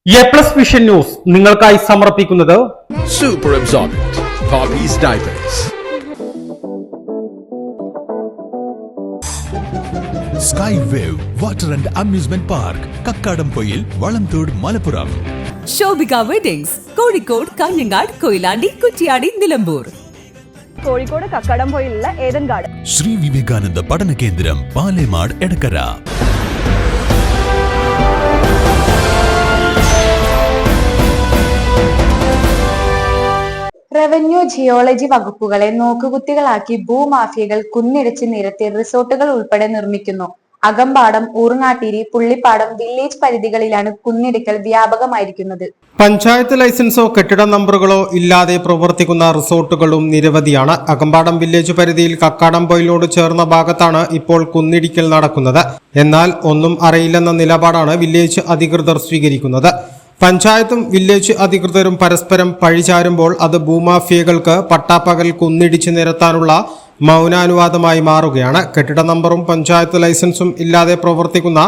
A+ vision news നിങ്ങൾക്കായി സമർപ്പിക്കുന്നത് Super Absorbent Poppy's Diapers. Sky Wave Water and Amusement Park, Kakkadampoyil, Valamthode, Malappuram. Shobhika weddings, Kozhikode, Kanhangad, Koyilandy, Kuttiady, Nilambur. Kozhikode കക്കാടംപൊയിലുള്ള Eden garden. Shri Vivekananda പഠന കേന്ദ്രം, Palemad, Edakkara. Revenue geology വകുപ്പുകളെ നോക്കുകുത്തികളാക്കി ഭൂമാഫിയകൾ കുന്നിടിച്ച് നിരത്തി റിസോർട്ടുകൾ ഉൾപ്പെടെ നിർമ്മിക്കുന്നു. അകമ്പാടം, ഊർങ്ങാട്ടിരി, പുള്ളിപ്പാടം വില്ലേജ് പരിധികളിലാണ് കുന്നിടിക്കൽ വ്യാപകമായിരിക്കുന്നത്. പഞ്ചായത്ത് ലൈസൻസോ കെട്ടിട നമ്പറുകളോ ഇല്ലാതെ പ്രവർത്തിക്കുന്ന റിസോർട്ടുകളും നിരവധിയാണ്. അകമ്പാടം വില്ലേജ് പരിധിയിൽ കക്കാടംപൊയിലോട് ചേർന്ന ഭാഗത്താണ് ഇപ്പോൾ കുന്നിടിക്കൽ നടക്കുന്നത്. എന്നാൽ ഒന്നും അറിയില്ലെന്ന നിലപാടാണ് വില്ലേജ് അധികൃതർ സ്വീകരിക്കുന്നത്. പഞ്ചായത്തും വില്ലേജ് അധികൃതരും പരസ്പരം പഴിചാരുമ്പോൾ അത് ഭൂമാഫിയകൾക്ക് പട്ടാപ്പകൽ കുന്നിടിച്ച് നിരത്താനുള്ള മൗനാനുവാദമായി മാറുകയാണ്. കെട്ടിട നമ്പറും പഞ്ചായത്ത് ലൈസൻസും ഇല്ലാതെ പ്രവർത്തിക്കുന്ന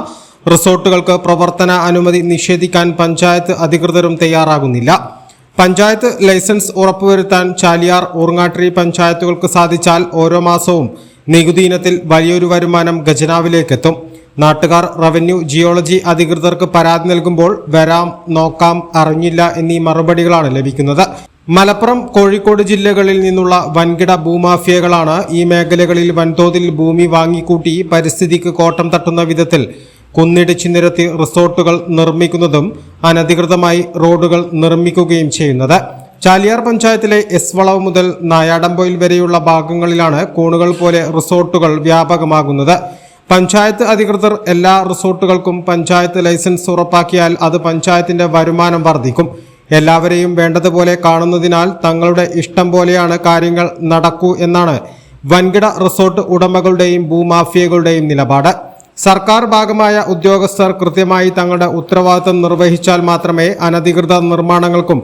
റിസോർട്ടുകൾക്ക് പ്രവർത്തന അനുമതി നിഷേധിക്കാൻ പഞ്ചായത്ത് അധികൃതരും തയ്യാറാകുന്നില്ല. പഞ്ചായത്ത് ലൈസൻസ് ഉറപ്പുവരുത്താൻ ചാലിയാർ, ഊർങ്ങാട്ടിരി പഞ്ചായത്തുകൾക്ക് സാധിച്ചാൽ ഓരോ മാസവും നികുതി ഇനത്തിൽ വലിയൊരു വരുമാനം ഖജനാവിലേക്കെത്തും. നാട്ടുകാർ റവന്യൂ ജിയോളജി അധികൃതർക്ക് പരാതി നൽകുമ്പോൾ വരാം, നോക്കാം, അറിഞ്ഞില്ല എന്നീ മറുപടികളാണ് ലഭിക്കുന്നത്. മലപ്പുറം, കോഴിക്കോട് ജില്ലകളിൽ നിന്നുള്ള വൻകിട ഭൂമാഫിയകളാണ് ഈ മേഖലകളിൽ വൻതോതിൽ ഭൂമി വാങ്ങിക്കൂട്ടി പരിസ്ഥിതിക്ക് കോട്ടം തട്ടുന്ന വിധത്തിൽ കുന്നിടിച്ചു നിരത്തി റിസോർട്ടുകൾ നിർമ്മിക്കുന്നതും അനധികൃതമായി റോഡുകൾ നിർമ്മിക്കുകയും ചെയ്യുന്നത്. ചാലിയാർ പഞ്ചായത്തിലെ എസ് വളവ് മുതൽ നായാടംപൊയിൽ വരെയുള്ള ഭാഗങ്ങളിലാണ് കൂണുകൾ പോലെ റിസോർട്ടുകൾ വ്യാപകമാകുന്നത്. പഞ്ചായത്ത് അധികൃതർ എല്ലാ റിസോർട്ടുകൾക്കും പഞ്ചായത്ത് ലൈസൻസ് ഉറപ്പാക്കിയാൽ അത് പഞ്ചായത്തിന്റെ വരുമാനം വർദ്ധിക്കും. എല്ലാവരെയും വേണ്ടതുപോലെ കാണുന്നതിനാൽ തങ്ങളുടെ ഇഷ്ടം പോലെയാണ് കാര്യങ്ങൾ നടക്കൂ എന്നാണ് വൻകിട റിസോർട്ട് ഉടമകളുടെയും ഭൂമാഫിയകളുടെയും നിലപാട്. സർക്കാർ ഭാഗമായ ഉദ്യോഗസ്ഥർ കൃത്യമായി തങ്ങളുടെ ഉത്തരവാദിത്തം നിർവഹിച്ചാൽ മാത്രമേ അനധികൃത നിർമ്മാണങ്ങൾക്കും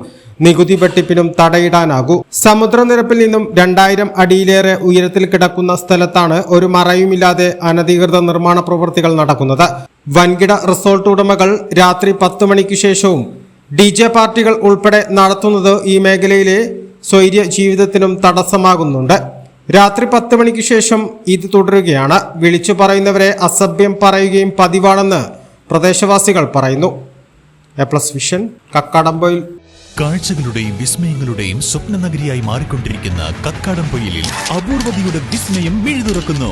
നികുതി വെട്ടിപ്പിനും തടയിടാനാകൂ. സമുദ്രനിരപ്പിൽ നിന്നും 2000 അടിയിലേറെ ഉയരത്തിൽ കിടക്കുന്ന സ്ഥലത്താണ് ഒരു മറയുമില്ലാതെ അനധികൃത നിർമ്മാണ പ്രവൃത്തികൾ നടക്കുന്നത്. വൻകിട റിസോർട്ട് ഉടമകൾ രാത്രി 10 മണിക്ക് ശേഷവും DJ പാർട്ടികൾ ഉൾപ്പെടെ നടത്തുന്നത് ഈ മേഖലയിലെ സ്വൈര്യ ജീവിതത്തിനും തടസ്സമാകുന്നുണ്ട്. രാത്രി 10 മണിക്ക് ശേഷം ഇത് തുടരുകയാണ്. വിളിച്ചു പറയുന്നവരെ അസഭ്യം പറയുകയും പതിവാണെന്ന് പ്രദേശവാസികൾ പറയുന്നു. എ+ വിഷൻ, കക്കാടംപൊയിൽ. കാഴ്ചകളുടെയും വിസ്മയങ്ങളുടെയും സ്വപ്ന നഗരിയായി മാറിക്കൊണ്ടിരിക്കുന്ന കക്കാടംപൊയിലിൽ അപൂർവതയുടെ വിസ്മയം മിഴിതുറക്കുന്നു.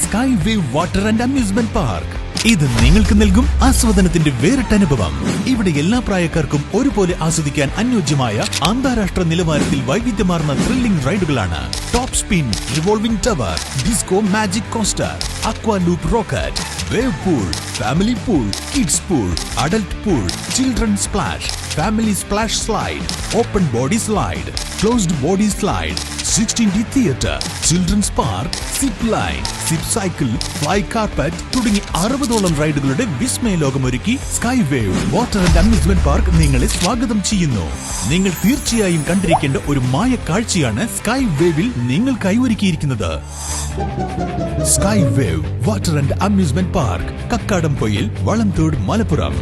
Sky Wave Water and Amusement Park. ഇത് നിങ്ങൾക്ക് നൽകും ആസ്വാദനത്തിന്റെ വേറിട്ട അനുഭവം. ഇവിടെ എല്ലാ പ്രായക്കാർക്കും ഒരുപോലെ ആസ്വദിക്കാൻ അനുയോജ്യമായ അന്താരാഷ്ട്ര നിലവാരത്തിൽ വൈവിധ്യമാർന്ന ത്രില്ലിംഗ് റൈഡുകളാണ്. Top spin, revolving tower, disco magic coaster, aqua loop rocket, wave pool, family pool, kids pool, adult pool, children splash, family splash slide, open body slide, closed body slide, 16D theatre, children's park, zip line, zip cycle, fly carpet തുടങ്ങി 60ഓളം റൈഡുകളുടെ വിസ്മയ ലോകമൊരുക്കി Sky Wave Water and Amusement Park നിങ്ങളെ സ്വാഗതം ചെയ്യുന്നു. നിങ്ങൾ തീർച്ചയായും കണ്ടിരിക്കേണ്ട ഒരു മായ കാഴ്ചയാണ് സ്കൈ വേവിൽ നിങ്ങൾക്കായി ഒരുക്കിയിരിക്കുന്നത്. Sky Wave Water and Amusement park, Kakkadampoyil, Valamthode, Malappuram.